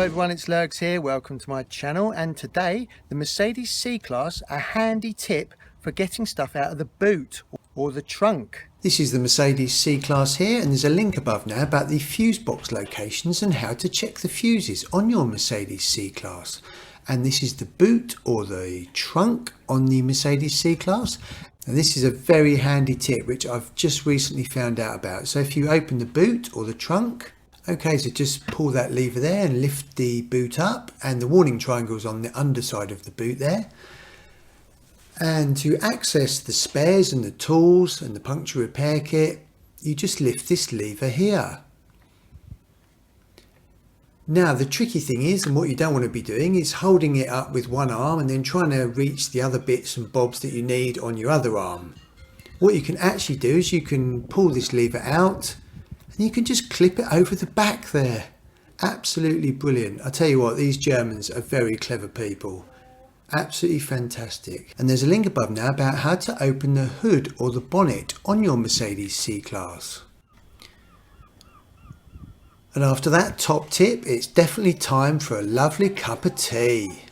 Hello everyone, it's Lurgs here, welcome to my channel, and today the Mercedes C-Class, a handy tip for getting stuff out of the boot or the trunk. This is the Mercedes C-Class here, and there's a link above now about the fuse box locations and how to check the fuses on your Mercedes C-Class. And this is the boot or the trunk on the Mercedes C-Class. And this is a very handy tip which I've just recently found out about. So if you open the boot or the trunk, okay, so just pull that lever there and lift the boot up, and the warning triangle is on the underside of the boot there. And to access the spares and the tools and the puncture repair kit, you just lift this lever here. Now the tricky thing is, and what you don't want to be doing, is holding it up with one arm and then trying to reach the other bits and bobs that you need on your other arm. What you can actually do is you can pull this lever out and you can just clip it over the back there. Absolutely brilliant. I tell you what, these Germans are very clever people. Absolutely fantastic. And there's a link above now about how to open the hood or the bonnet on your Mercedes C-Class. And after that top tip, it's definitely time for a lovely cup of tea.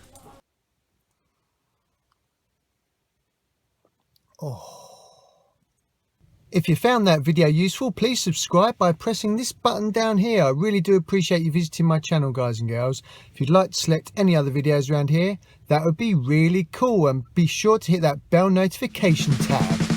If you found that video useful, please subscribe by pressing this button down here. I really do appreciate you visiting my channel, guys and girls. If you'd like to select any other videos around here, that would be really cool. And be sure to hit that bell notification tab.